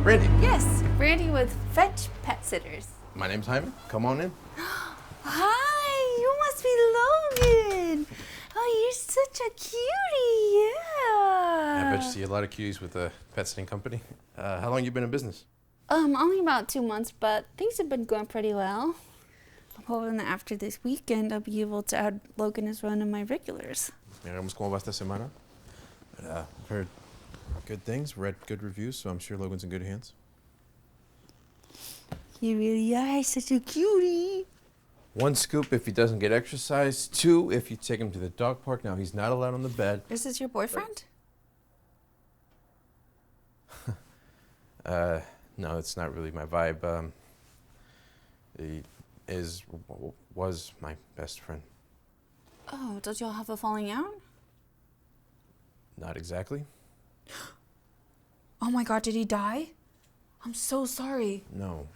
Brandy. Yes, Brandy with Fetch Pet Sitters. My name's Hyman. Come on in. Hi, you must be Logan. Oh, you're such a cutie, yeah. I bet you see a lot of cuties with a pet sitting company. How long you been in business? Only about 2 months, but things have been going pretty well. I'm hoping that after this weekend, I'll be able to add Logan as one of my regulars. Miramos cómo va esta semana. But, I've heard good things, read good reviews, so I'm sure Logan's in good hands. You really are such a cutie. 1 scoop if he doesn't get exercise. 2 if you take him to the dog park. Now, he's not allowed on the bed. Is this your boyfriend? No, it's not really my vibe. He was my best friend. Oh, don't y'all have a falling out? Not exactly. Oh my God, did he die? I'm so sorry. No.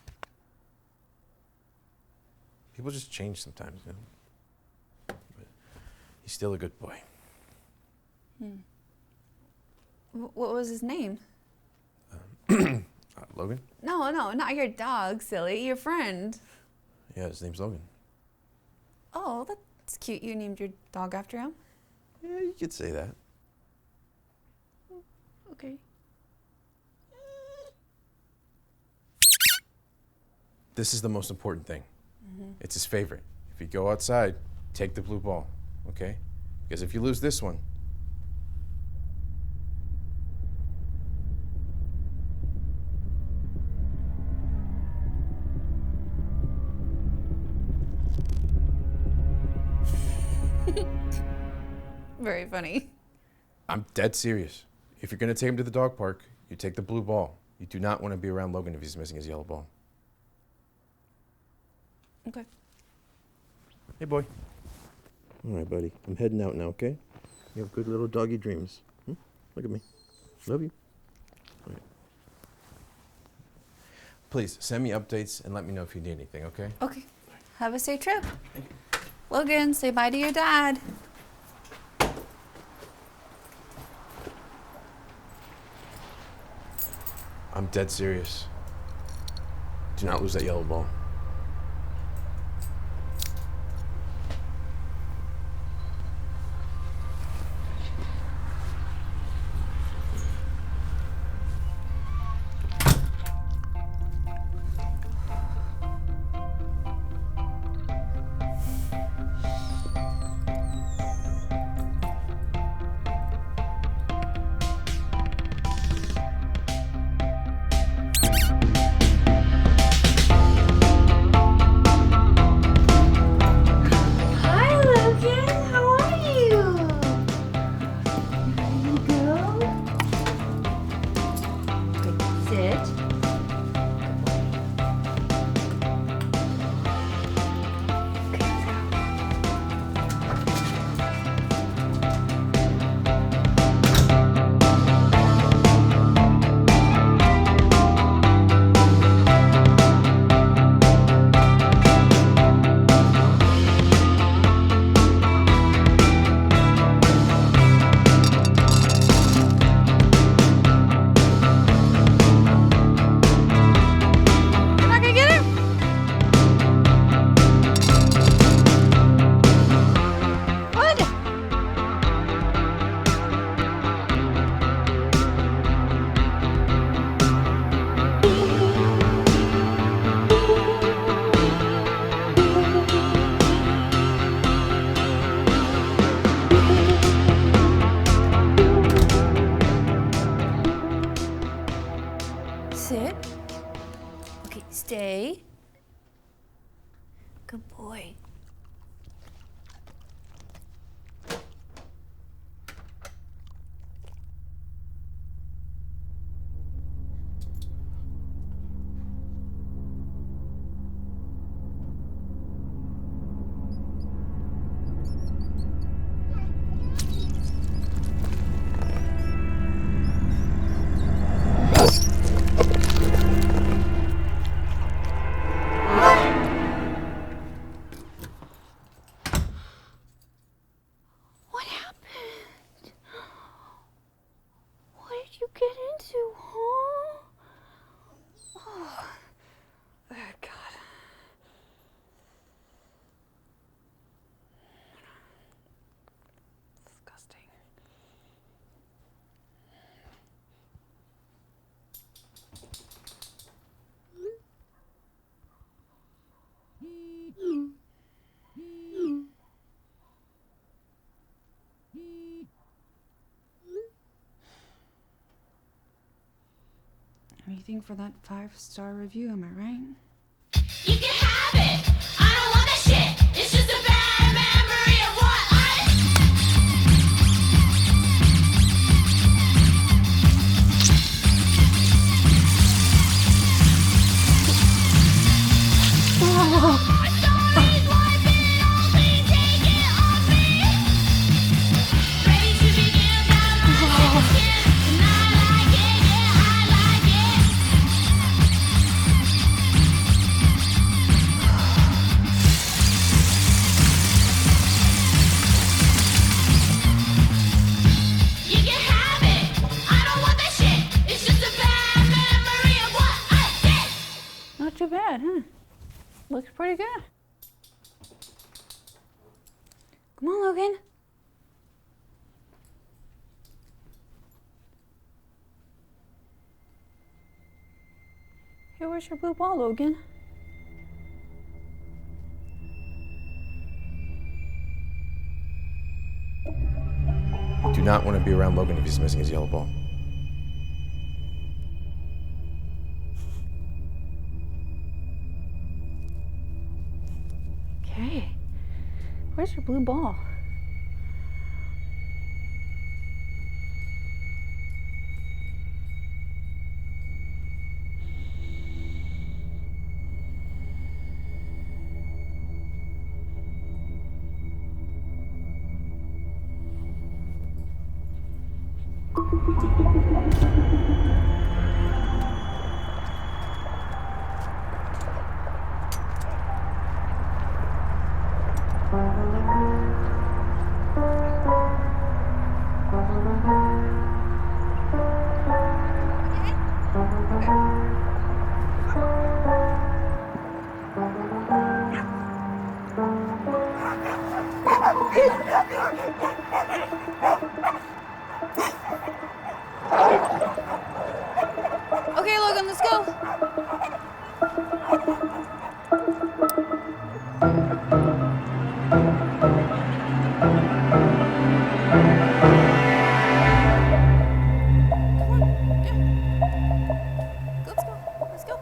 People just change sometimes, you know. But he's still a good boy. What was his name? Logan? No, not your dog, silly. Your friend. Yeah, his name's Logan. Oh, that's cute. You named your dog after him? Yeah, you could say that. Okay. This is the most important thing. It's his favorite. If you go outside, take the blue ball, okay? Because if you lose this one, Very funny. I'm dead serious. If you're gonna take him to the dog park, you take the blue ball. You do not want to be around Logan if he's missing his yellow ball. Okay. Hey, boy. All right, buddy. I'm heading out now, okay? You have good little doggy dreams. Look at me. Love you. All right. Please, send me updates and let me know if you need anything, okay? Okay. Have a safe trip. Logan, say bye to your dad. I'm dead serious. Do not lose that yellow ball. everything for that 5-star review, am I right? You can have it. I don't want that shit. It's just a bad memory of what I. Stories like it, only take it on me. Ready to begin, got my skin, and I like it, yeah, I like it. You can have it. I don't want that shit. It's just a bad memory of what I did. Not too bad, huh? Looks pretty good. Come on, Logan. Hey, where's your blue ball, Logan? I do not want to be around Logan if he's missing his yellow ball. Okay. Where's your blue ball? Okay, Logan, let's go. Let's go.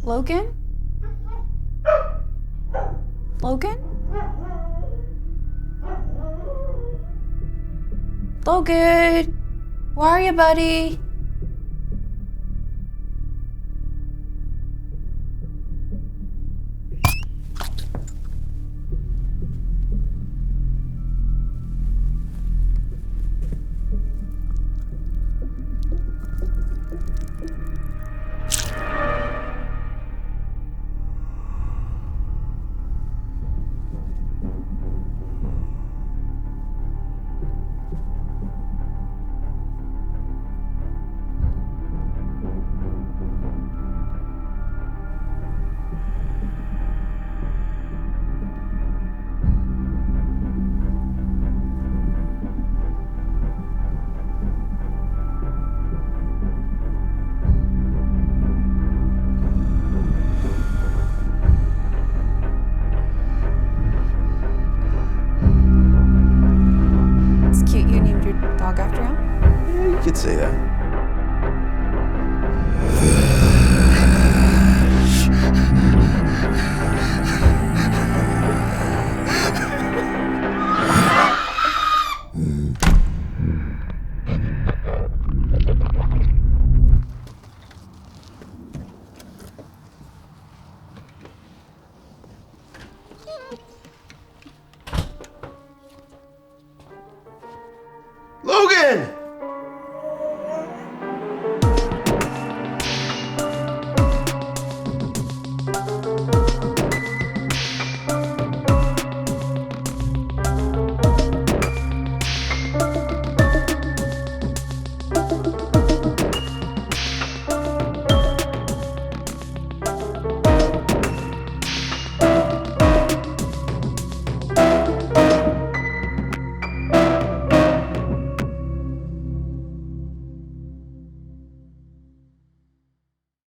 Logan? Logan? Logan! Where are you, buddy?